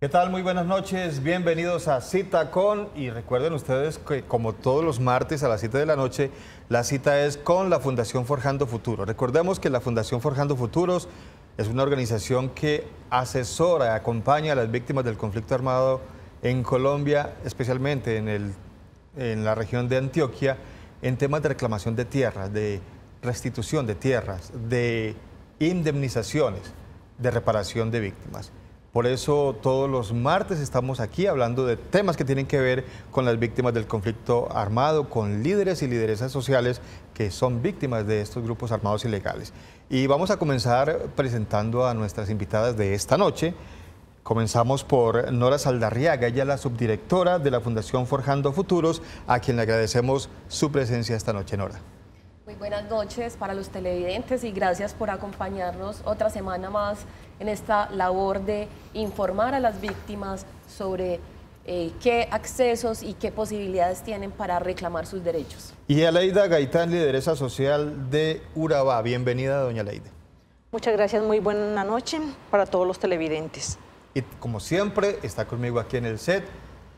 ¿Qué tal? Muy buenas noches, bienvenidos a Cita con, y recuerden ustedes que como todos los martes a las 7 de la noche, la cita es con la Fundación Forjando Futuro. Recordemos que la Fundación Forjando Futuros es una organización que asesora y acompaña a las víctimas del conflicto armado en Colombia, especialmente en la región de Antioquia, en temas de reclamación de tierras, de restitución de tierras, de indemnizaciones, de reparación de víctimas. Por eso todos los martes estamos aquí hablando de temas que tienen que ver con las víctimas del conflicto armado, con líderes y lideresas sociales que son víctimas de estos grupos armados ilegales. Y vamos a comenzar presentando a nuestras invitadas de esta noche. Comenzamos por Nora Saldarriaga, ella es la subdirectora de la Fundación Forjando Futuros, a quien le agradecemos su presencia esta noche, Nora. Muy buenas noches para los televidentes y gracias por acompañarnos otra semana más en esta labor de informar a las víctimas sobre qué accesos y qué posibilidades tienen para reclamar sus derechos. Y Aleida Gaitán, lideresa social de Urabá. Bienvenida, doña Aleida. Muchas gracias, muy buena noche para todos los televidentes. Y como siempre, está conmigo aquí en el set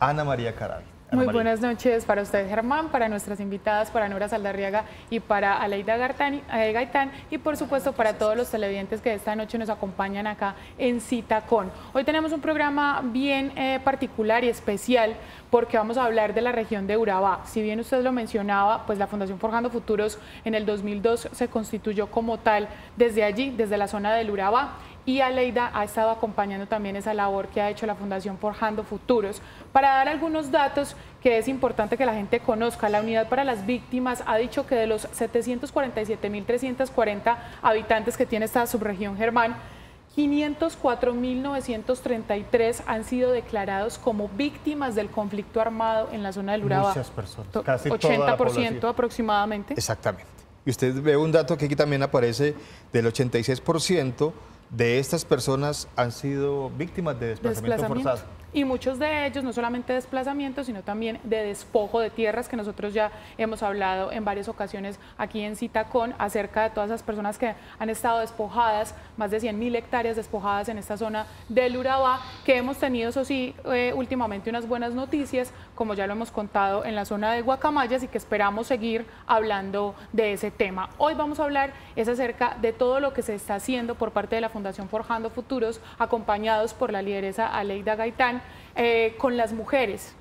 Ana María Caral. Muy buenas noches para usted, Germán, para nuestras invitadas, para Nora Saldarriaga y para Aleida Gaitán, y por supuesto para todos los televidentes que esta noche nos acompañan acá en Cita Con. Hoy tenemos un programa bien particular y especial porque vamos a hablar de la región de Urabá. Si bien usted lo mencionaba, pues la Fundación Forjando Futuros en el 2002 se constituyó como tal desde allí, desde la zona del Urabá. Y Aleida ha estado acompañando también esa labor que ha hecho la Fundación Forjando Futuros. Para dar algunos datos que es importante que la gente conozca, la Unidad para las Víctimas ha dicho que de los 747.340 habitantes que tiene esta subregión, Germán, 504.933 han sido declarados como víctimas del conflicto armado en la zona del Urabá. Muchas personas, casi 80% aproximadamente. Exactamente. Y usted ve un dato que aquí también aparece del 86%. De estas personas han sido víctimas de desplazamiento forzado. Y muchos de ellos, no solamente desplazamiento, sino también de despojo de tierras, que nosotros ya hemos hablado en varias ocasiones aquí en Cita Con, acerca de todas esas personas que han estado despojadas, más de 100.000 hectáreas despojadas en esta zona del Urabá, que hemos tenido, eso sí, últimamente unas buenas noticias, como ya lo hemos contado en la zona de Guacamayas, y que esperamos seguir hablando de ese tema. Hoy vamos a hablar es acerca de todo lo que se está haciendo por parte de la Fundación Forjando Futuros, acompañados por la lideresa Aleida Gaitán, con las mujeres.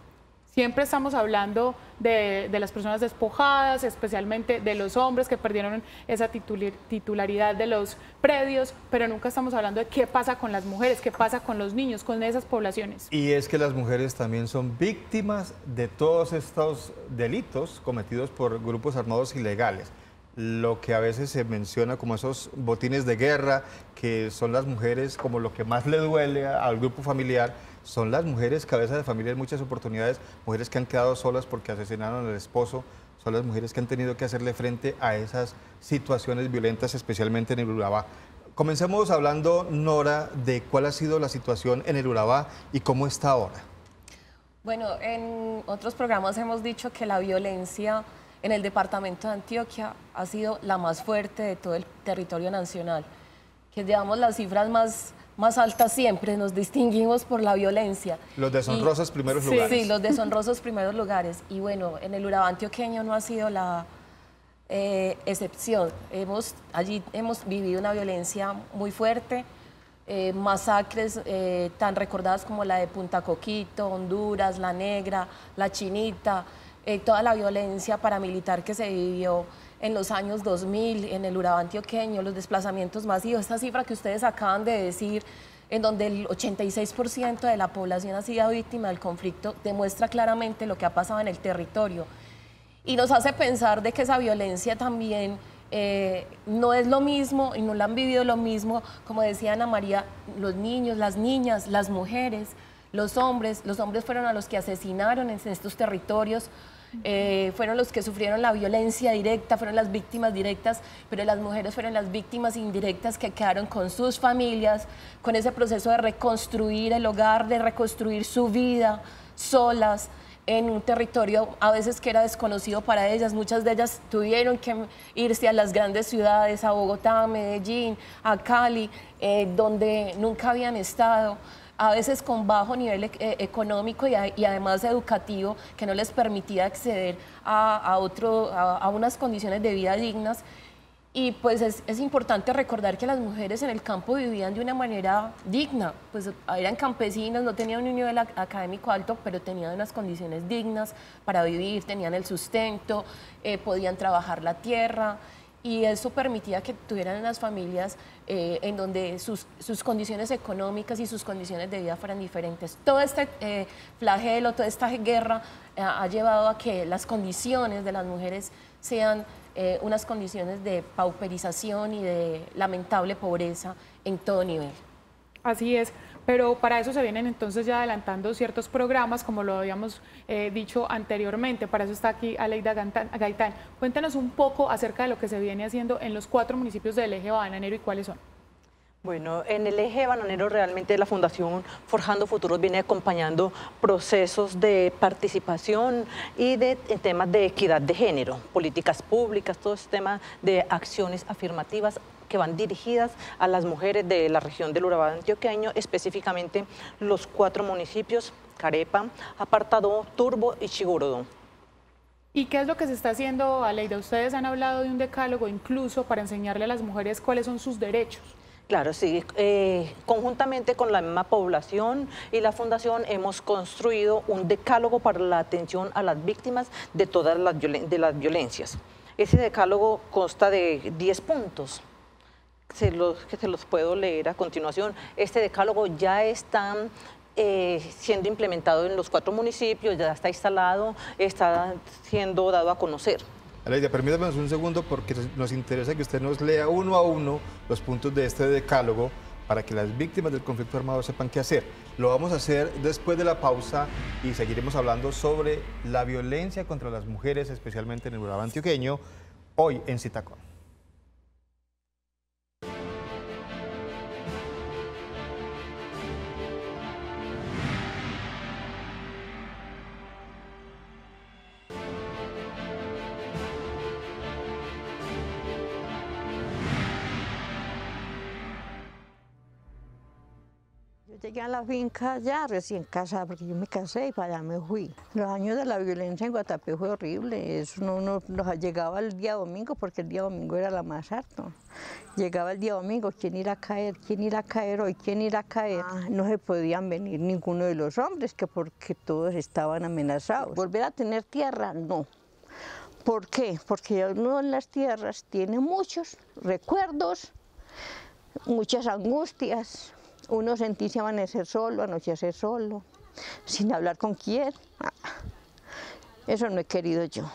Siempre estamos hablando de las personas despojadas, especialmente de los hombres que perdieron esa titularidad de los predios, pero nunca estamos hablando de qué pasa con las mujeres, qué pasa con los niños, con esas poblaciones. Y es que las mujeres también son víctimas de todos estos delitos cometidos por grupos armados ilegales. Lo que a veces se menciona como esos botines de guerra, que son las mujeres como lo que más le duele al grupo familiar, son las mujeres cabeza de familia en muchas oportunidades, mujeres que han quedado solas porque asesinaron al esposo, son las mujeres que han tenido que hacerle frente a esas situaciones violentas, especialmente en el Urabá. Comencemos hablando, Nora, de cuál ha sido la situación en el Urabá y cómo está ahora. Bueno, en otros programas hemos dicho que la violencia en el departamento de Antioquia ha sido la más fuerte de todo el territorio nacional, que llevamos las cifras más altas siempre, nos distinguimos por la violencia. Los deshonrosos primeros lugares. Sí, los deshonrosos primeros lugares. Y bueno, en el Urabá antioqueño no ha sido la excepción. Allí hemos vivido una violencia muy fuerte, masacres tan recordadas como la de Punta Coquito, Honduras, La Negra, La Chinita, toda la violencia paramilitar que se vivió en los años 2000 en el Urabá antioqueño, los desplazamientos masivos, esta cifra que ustedes acaban de decir, en donde el 86% de la población ha sido víctima del conflicto, demuestra claramente lo que ha pasado en el territorio. Y nos hace pensar de que esa violencia también no es lo mismo y no la han vivido lo mismo, como decía Ana María, los niños, las niñas, las mujeres, los hombres fueron a los que asesinaron en estos territorios, fueron los que sufrieron la violencia directa, fueron las víctimas directas, pero las mujeres fueron las víctimas indirectas que quedaron con sus familias, con ese proceso de reconstruir el hogar, de reconstruir su vida solas, en un territorio a veces que era desconocido para ellas. Muchas de ellas tuvieron que irse a las grandes ciudades, a Bogotá, a Medellín, a Cali, donde nunca habían estado, a veces con bajo nivel económico y además educativo, que no les permitía acceder a unas condiciones de vida dignas. Y pues es importante recordar que las mujeres en el campo vivían de una manera digna, pues eran campesinas, no tenían un nivel académico alto, pero tenían unas condiciones dignas para vivir, tenían el sustento, podían trabajar la tierra, y eso permitía que tuvieran unas familias en donde sus condiciones económicas y sus condiciones de vida fueran diferentes. Todo este flagelo, toda esta guerra ha llevado a que las condiciones de las mujeres sean unas condiciones de pauperización y de lamentable pobreza en todo nivel. Así es, pero para eso se vienen entonces ya adelantando ciertos programas, como lo habíamos dicho anteriormente. Para eso está aquí Aleida Gaitán. Cuéntanos un poco acerca de lo que se viene haciendo en los 4 municipios del eje bananero y cuáles son. Bueno, en el eje bananero realmente la Fundación Forjando Futuros viene acompañando procesos de participación y de temas de equidad de género, políticas públicas, todo este tema de acciones afirmativas que van dirigidas a las mujeres de la región del Urabá antioqueño, específicamente los 4 municipios, Carepa, Apartadó, Turbo y Chigurodó. ¿Y qué es lo que se está haciendo, Aleida? Ustedes han hablado de un decálogo incluso para enseñarle a las mujeres cuáles son sus derechos. Claro, sí. Conjuntamente con la misma población y la Fundación hemos construido un decálogo para la atención a las víctimas de todas las violencias. Ese decálogo consta de 10 puntos, que se los puedo leer a continuación. Este decálogo ya está siendo implementado en los 4 municipios, ya está instalado, está siendo dado a conocer. Aleida, permítame un segundo porque nos interesa que usted nos lea uno a uno los puntos de este decálogo para que las víctimas del conflicto armado sepan qué hacer. Lo vamos a hacer después de la pausa y seguiremos hablando sobre la violencia contra las mujeres, especialmente en el Urabá antioqueño, hoy en Citacón. Llegué a la finca ya recién casada, porque yo me casé y para allá me fui. Los años de la violencia en Guatapé fue horrible. Eso no llegaba el día domingo, porque el día domingo era la más harto. Llegaba el día domingo, ¿quién irá a caer? ¿Quién irá a caer hoy? ¿Quién irá a caer? No se podían venir ninguno de los hombres, porque todos estaban amenazados. ¿Volver a tener tierra? No. ¿Por qué? Porque uno en las tierras tiene muchos recuerdos, muchas angustias. Uno sentirse amanecer solo, anochecer solo, sin hablar con quién. Eso no he querido yo.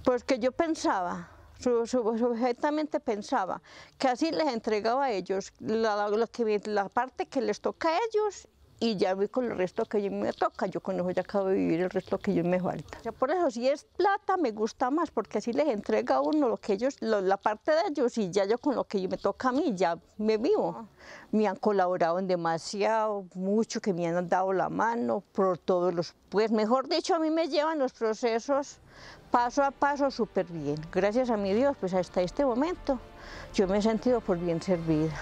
Porque yo pensaba, sujetamente pensaba, que así les entregaba a ellos la parte que les toca a ellos, y ya voy con el resto que yo me toca. Yo con eso ya acabo de vivir el resto que yo me falta. Por eso, si es plata, me gusta más, porque así les entrega a uno lo que ellos, la parte de ellos, y ya yo con lo que me toca a mí ya me vivo. Me han colaborado en demasiado, mucho, que me han dado la mano por todos los, pues mejor dicho, a mí me llevan los procesos paso a paso súper bien. Gracias a mi Dios, pues hasta este momento yo me he sentido por bien servida.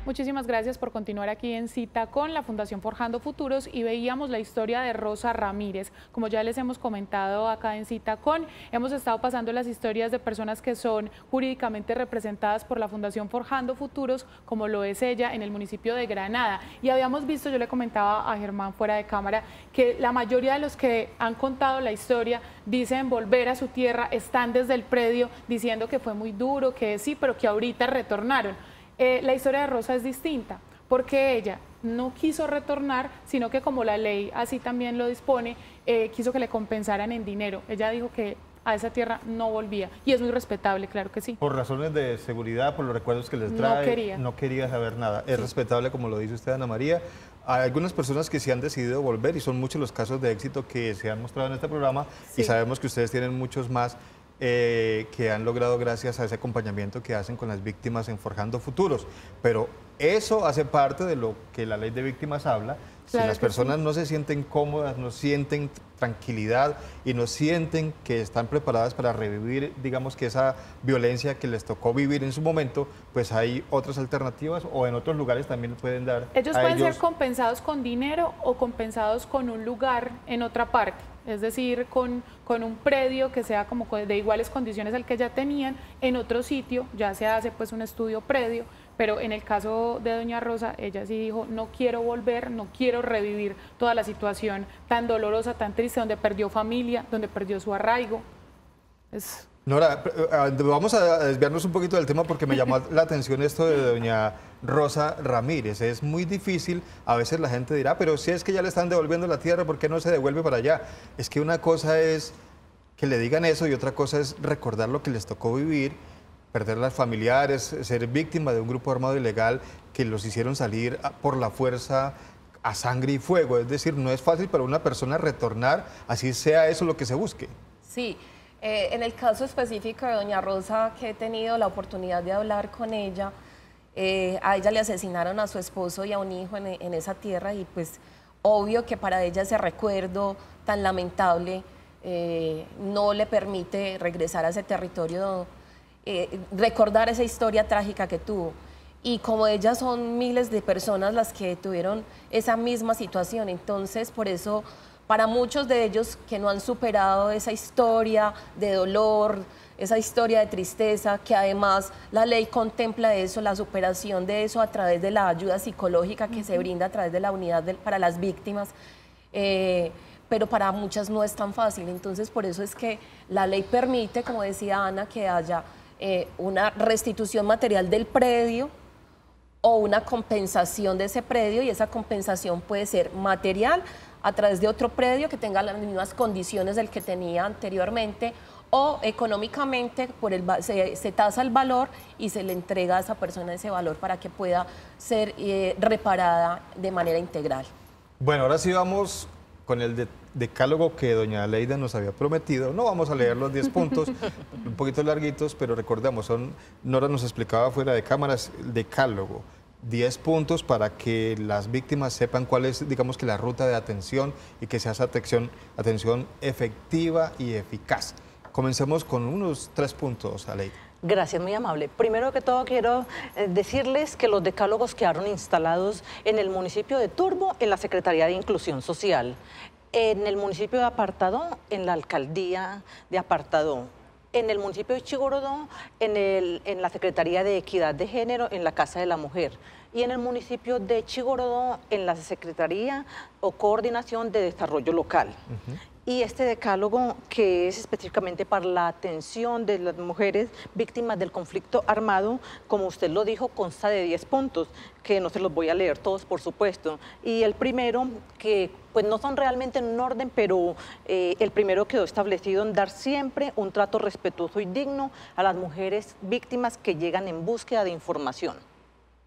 Muchísimas gracias por continuar aquí en Cita con la Fundación Forjando Futuros, y veíamos la historia de Rosa Ramírez. Como ya les hemos comentado acá en Cita con, hemos estado pasando las historias de personas que son jurídicamente representadas por la Fundación Forjando Futuros, como lo es ella en el municipio de Granada. Y habíamos visto, yo le comentaba a Germán fuera de cámara, que la mayoría de los que han contado la historia dicen volver a su tierra, están desde el predio diciendo que fue muy duro, que sí, pero que ahorita retornaron. La historia de Rosa es distinta, porque ella no quiso retornar, sino que como la ley así también lo dispone, quiso que le compensaran en dinero. Ella dijo que a esa tierra no volvía, y es muy respetable, claro que sí. Por razones de seguridad, por los recuerdos que les trae, no quería saber nada. Es respetable, como lo dice usted, Ana María. Hay algunas personas que sí han decidido volver, y son muchos los casos de éxito que se han mostrado en este programa, y sabemos que ustedes tienen muchos más. que han logrado gracias a ese acompañamiento que hacen con las víctimas en Forjando Futuros. Pero eso hace parte de lo que la ley de víctimas habla. Si Claro las que personas no se sienten cómodas, no sienten tranquilidad y no sienten que están preparadas para revivir, digamos, que esa violencia que les tocó vivir en su momento, pues hay otras alternativas o en otros lugares también pueden dar Ellos a pueden ellos. ser compensados con dinero o compensados con un lugar en otra parte, es decir, con un predio que sea como de iguales condiciones al que ya tenían en otro sitio. Ya se hace pues un estudio predio, pero en el caso de doña Rosa, ella sí dijo, no quiero volver, no quiero revivir toda la situación tan dolorosa, tan triste, donde perdió familia, donde perdió su arraigo. Nora, vamos a desviarnos un poquito del tema porque me llamó la atención esto de doña Rosa Ramírez. Es muy difícil, a veces la gente dirá, pero si es que ya le están devolviendo la tierra, ¿por qué no se devuelve para allá? Es que una cosa es que le digan eso y otra cosa es recordar lo que les tocó vivir, perder a las familiares, ser víctima de un grupo armado ilegal que los hicieron salir por la fuerza a sangre y fuego. Es decir, no es fácil para una persona retornar, así sea eso lo que se busque. Sí, en el caso específico de doña Rosa, que he tenido la oportunidad de hablar con ella, a ella le asesinaron a su esposo y a un hijo en esa tierra y pues obvio que para ella ese recuerdo tan lamentable no le permite regresar a ese territorio, recordar esa historia trágica que tuvo. Y como ella son miles de personas las que tuvieron esa misma situación, entonces por eso para muchos de ellos que no han superado esa historia de dolor, esa historia de tristeza, que además la ley contempla eso, la superación de eso a través de la ayuda psicológica que se brinda a través de la unidad para las víctimas, pero para muchas no es tan fácil. Entonces por eso es que la ley permite, como decía Ana, que haya una restitución material del predio o una compensación de ese predio, y esa compensación puede ser material a través de otro predio que tenga las mismas condiciones del que tenía anteriormente, o económicamente se tasa el valor y se le entrega a esa persona ese valor para que pueda ser reparada de manera integral. Bueno, ahora sí vamos con el decálogo que doña Leida nos había prometido. No vamos a leer los 10 puntos, un poquito larguitos, pero recordemos, Nora nos explicaba fuera de cámaras, el decálogo. 10 puntos para que las víctimas sepan cuál es, digamos, que la ruta de atención y que sea esa atención efectiva y eficaz. Comencemos con unos 3 puntos, Aleida. Gracias, muy amable. Primero que todo quiero decirles que los decálogos quedaron instalados en el municipio de Turbo, en la Secretaría de Inclusión Social, en el municipio de Apartadó, en la Alcaldía de Apartadó, en el municipio de Chigorodó, en la Secretaría de Equidad de Género, en la Casa de la Mujer, y en el municipio de Chigorodó, en la Secretaría o Coordinación de Desarrollo Local. Y este decálogo, que es específicamente para la atención de las mujeres víctimas del conflicto armado, como usted lo dijo, consta de 10 puntos, que no se los voy a leer todos, por supuesto. Y el primero, que pues no son realmente en un orden, pero el primero quedó establecido en dar siempre un trato respetuoso y digno a las mujeres víctimas que llegan en búsqueda de información.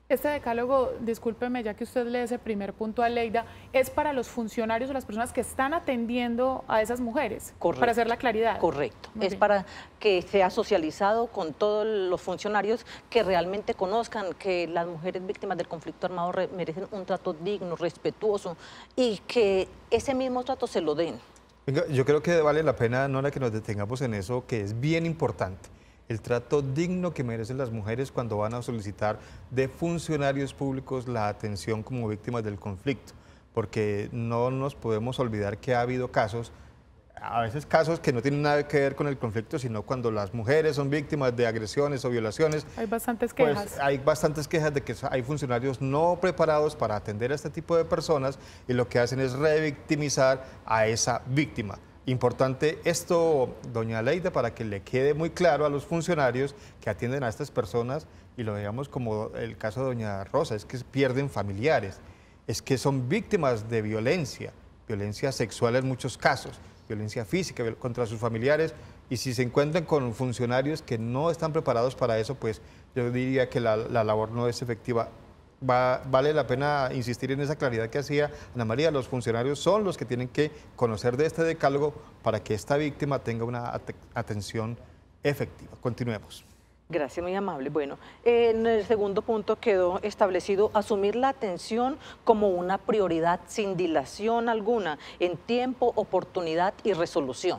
Este decálogo, discúlpeme, ya que usted lee ese primer punto, Aleida, es para los funcionarios o las personas que están atendiendo a esas mujeres. Correcto. Para hacer la claridad. Correcto. Muy Es bien. para que sea socializado con todos los funcionarios que realmente conozcan que las mujeres víctimas del conflicto armado merecen un trato digno, respetuoso, y que ese mismo trato se lo den. Venga, yo creo que vale la pena, Nora, que nos detengamos en eso, que es bien importante. El trato digno que merecen las mujeres cuando van a solicitar de funcionarios públicos la atención como víctimas del conflicto, porque no nos podemos olvidar que ha habido casos, a veces casos que no tienen nada que ver con el conflicto, sino cuando las mujeres son víctimas de agresiones o violaciones. Hay bastantes Pues quejas. hay bastantes quejas de que hay funcionarios no preparados para atender a este tipo de personas y lo que hacen es revictimizar a esa víctima. Importante esto, doña Leida, para que le quede muy claro a los funcionarios que atienden a estas personas, y lo veamos como el caso de doña Rosa, es que pierden familiares, es que son víctimas de violencia sexual en muchos casos, violencia física contra sus familiares, y si se encuentran con funcionarios que no están preparados para eso, pues yo diría que la labor no es efectiva. Vale la pena insistir en esa claridad que hacía Ana María. Los funcionarios son los que tienen que conocer de este decálogo para que esta víctima tenga una atención efectiva. Continuemos. Gracias, muy amable. Bueno, en el segundo punto quedó establecido asumir la atención como una prioridad sin dilación alguna en tiempo, oportunidad y resolución.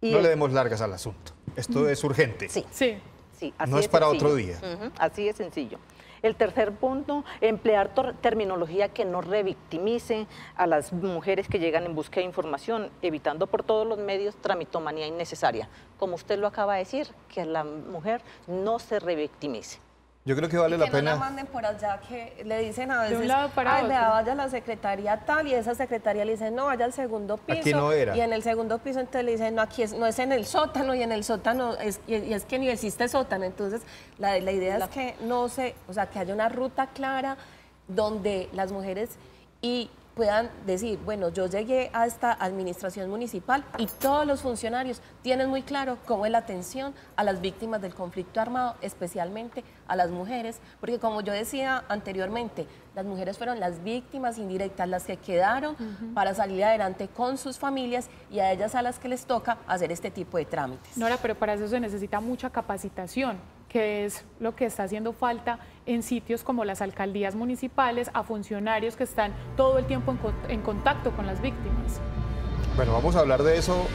No le demos largas al asunto. Esto es urgente. Sí. Sí. Sí, así No es para sencillo. otro día. Así de sencillo. El tercer punto, emplear terminología que no revictimice a las mujeres que llegan en busca de información, evitando por todos los medios tramitomanía innecesaria. Como usted lo acaba de decir, que la mujer no se revictimice. Yo creo que vale Y la que pena. no la manden por allá, que le dicen a veces, un lado para ay, otro. vea, vaya a la secretaría tal, y esa secretaría le dicen, no, vaya al segundo piso. Aquí no era. Y en el segundo piso entonces le dicen, no, aquí no es en el sótano, y en el sótano, y es que ni existe sótano. Entonces, la idea es que no se, o sea, que haya una ruta clara donde las mujeres puedan decir, bueno, yo llegué a esta administración municipal y todos los funcionarios tienen muy claro cómo es la atención a las víctimas del conflicto armado, especialmente a las mujeres, porque como yo decía anteriormente, las mujeres fueron las víctimas indirectas, las que quedaron para salir adelante con sus familias, y a ellas a las que les toca hacer este tipo de trámites. Nora, pero para eso se necesita mucha capacitación, que es lo que está haciendo falta en sitios como las alcaldías municipales, a funcionarios que están todo el tiempo en contacto con las víctimas. Bueno, vamos a hablar de eso,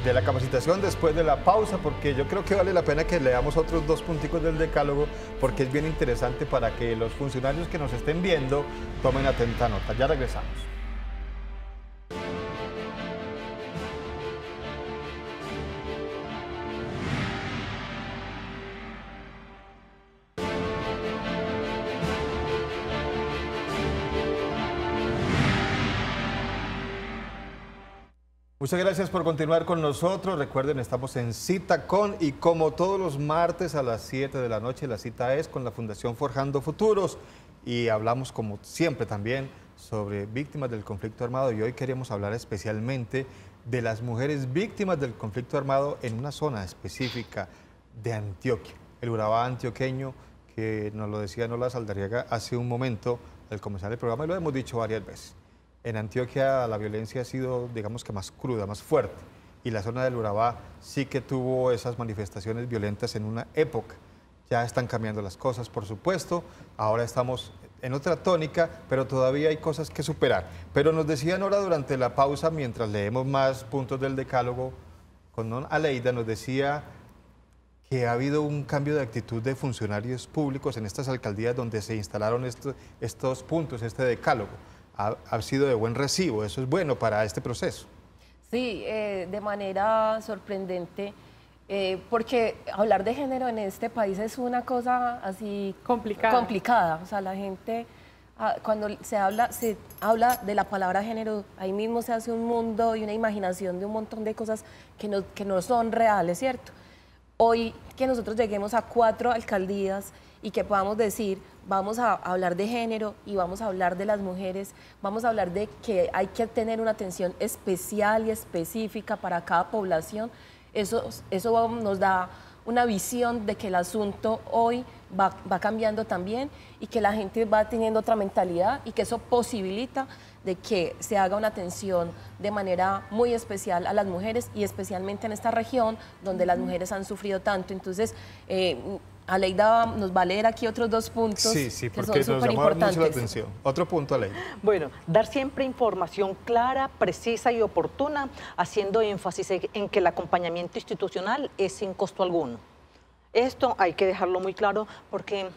de la capacitación después de la pausa, porque yo creo que vale la pena que leamos otros 2 punticos del decálogo, porque es bien interesante para que los funcionarios que nos estén viendo tomen atenta nota. Ya regresamos. Muchas gracias por continuar con nosotros. Recuerden, estamos en Cita Con, y como todos los martes a las 7 de la noche, la cita es con la Fundación Forjando Futuros, y hablamos como siempre también sobre víctimas del conflicto armado, y hoy queríamos hablar especialmente de las mujeres víctimas del conflicto armado en una zona específica de Antioquia, el Urabá antioqueño, que nos lo decía Nola Saldarriaga hace un momento al comenzar el programa, y lo hemos dicho varias veces. En Antioquia la violencia ha sido, digamos que más cruda, más fuerte, y la zona del Urabá sí que tuvo esas manifestaciones violentas en una época. Ya están cambiando las cosas, por supuesto, ahora estamos en otra tónica, pero todavía hay cosas que superar. Pero nos decía Nora durante la pausa, mientras leemos más puntos del decálogo, con don Aleida nos decía que ha habido un cambio de actitud de funcionarios públicos en estas alcaldías donde se instalaron estos puntos, este decálogo. Ha sido de buen recibo, eso es bueno para este proceso. Sí, de manera sorprendente, porque hablar de género en este país es una cosa así complicada. O sea, la gente, cuando se habla de la palabra género, ahí mismo se hace un mundo y una imaginación de un montón de cosas que no son reales, ¿cierto? Hoy que nosotros lleguemos a 4 alcaldías y que podamos decir, vamos a hablar de género y vamos a hablar de las mujeres, vamos a hablar de que hay que tener una atención especial y específica para cada población, eso nos da una visión de que el asunto hoy va cambiando también, y que la gente va teniendo otra mentalidad, y que eso posibilita de que se haga una atención de manera muy especial a las mujeres, y especialmente en esta región donde las mujeres han sufrido tanto. Entonces, Aleida nos va a leer aquí otros 2 puntos sí, que porque son nos súper llamó mucho la importantes. atención. Otro punto, Aleida. Bueno, dar siempre información clara, precisa y oportuna, haciendo énfasis en que el acompañamiento institucional es sin costo alguno. Esto hay que dejarlo muy claro, porque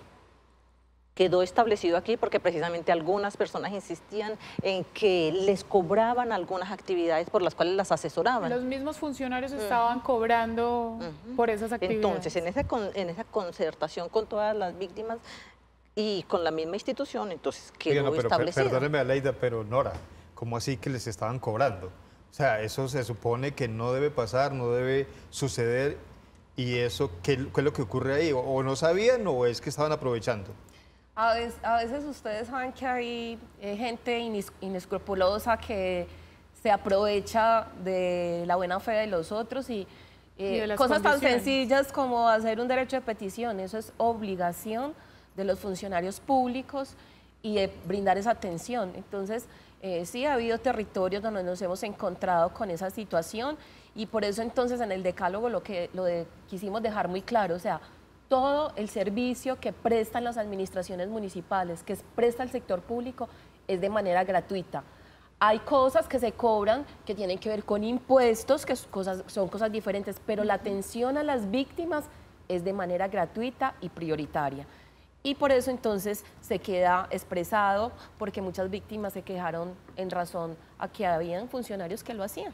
quedó establecido aquí, porque precisamente algunas personas insistían en que les cobraban algunas actividades por las cuales las asesoraban. Los mismos funcionarios estaban cobrando por esas actividades. Entonces, en esa concertación con todas las víctimas y con la misma institución, entonces quedó establecido. Perdóneme, Aleida, pero Nora, ¿cómo así que les estaban cobrando? O sea, eso se supone que no debe pasar, no debe suceder, y eso, ¿qué es lo que ocurre ahí? ¿O no sabían, o es que estaban aprovechando? A veces ustedes saben que hay gente inescrupulosa que se aprovecha de la buena fe de los otros, y de las cosas tan condiciones. sencillas como hacer un derecho de petición. Eso es obligación de los funcionarios públicos, y de brindar esa atención. Entonces, sí ha habido territorios donde nos hemos encontrado con esa situación, Y por eso entonces en el decálogo quisimos dejar muy claro, o sea, todo el servicio que prestan las administraciones municipales, que presta el sector público, es de manera gratuita. Hay cosas que se cobran que tienen que ver con impuestos, que son cosas diferentes, pero la atención a las víctimas es de manera gratuita y prioritaria. Y por eso entonces se queda expresado, porque muchas víctimas se quejaron en razón a que habían funcionarios que lo hacían.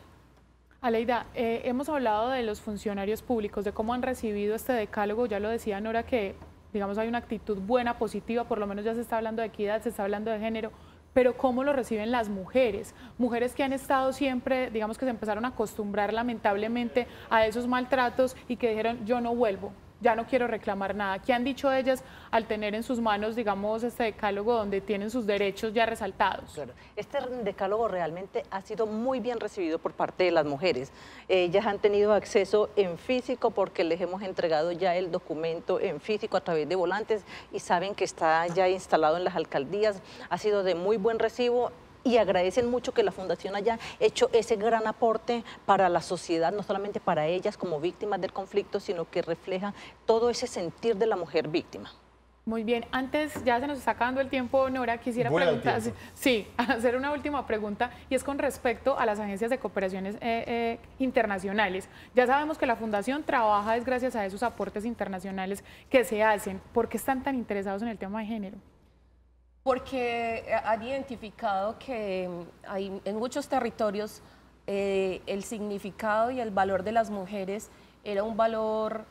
Aleida, hemos hablado de los funcionarios públicos, de cómo han recibido este decálogo. Ya lo decía Nora, que digamos hay una actitud buena, positiva, por lo menos ya se está hablando de equidad, se está hablando de género, pero cómo lo reciben las mujeres, mujeres que han estado siempre, digamos que se empezaron a acostumbrar lamentablemente a esos maltratos y que dijeron yo no vuelvo, ya no quiero reclamar nada. ¿Qué han dicho ellas al tener en sus manos, digamos, este decálogo donde tienen sus derechos ya resaltados? Claro. Este decálogo realmente ha sido muy bien recibido por parte de las mujeres. Ellas han tenido acceso en físico porque les hemos entregado ya el documento en físico a través de volantes y saben que está ya instalado en las alcaldías. Ha sido de muy buen recibo. Y agradecen mucho que la Fundación haya hecho ese gran aporte para la sociedad, no solamente para ellas como víctimas del conflicto, sino que refleja todo ese sentir de la mujer víctima. Muy bien, antes ya se nos está acabando el tiempo, Nora, quisiera preguntar, sí, hacer una última pregunta y es con respecto a las agencias de cooperaciones internacionales. Ya sabemos que la Fundación trabaja es gracias a esos aportes internacionales que se hacen. ¿Por qué están tan interesados en el tema de género? Porque han identificado que hay, en muchos territorios el significado y el valor de las mujeres era un valor,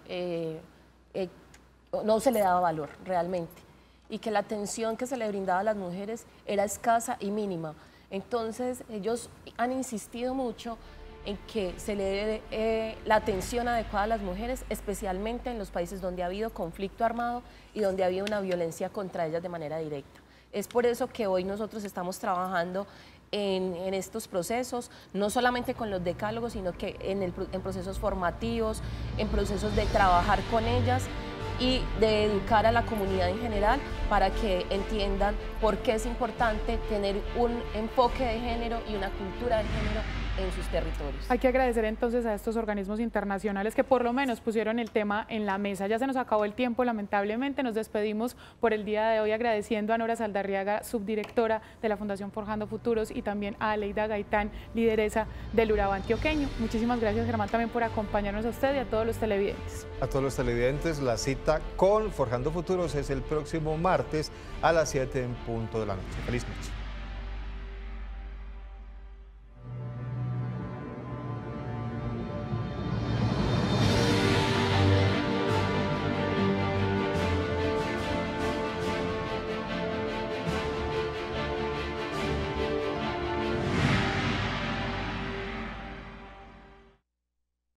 no se le daba valor realmente, y que la atención que se le brindaba a las mujeres era escasa y mínima. Entonces ellos han insistido mucho en que se le dé la atención adecuada a las mujeres, especialmente en los países donde ha habido conflicto armado y donde ha habido una violencia contra ellas de manera directa. Es por eso que hoy nosotros estamos trabajando en estos procesos, no solamente con los decálogos, sino que en procesos formativos, en procesos de trabajar con ellas y de educar a la comunidad en general para que entiendan por qué es importante tener un enfoque de género y una cultura de género en sus territorios. Hay que agradecer entonces a estos organismos internacionales que por lo menos pusieron el tema en la mesa. Ya se nos acabó el tiempo, lamentablemente. Nos despedimos por el día de hoy agradeciendo a Nora Saldarriaga, subdirectora de la Fundación Forjando Futuros, y también a Aleida Gaitán, lideresa del Urabá antioqueño. Muchísimas gracias, Germán, también por acompañarnos a usted y a todos los televidentes. A todos los televidentes, la cita con Forjando Futuros es el próximo martes a las 7 en punto de la noche. Feliz noche.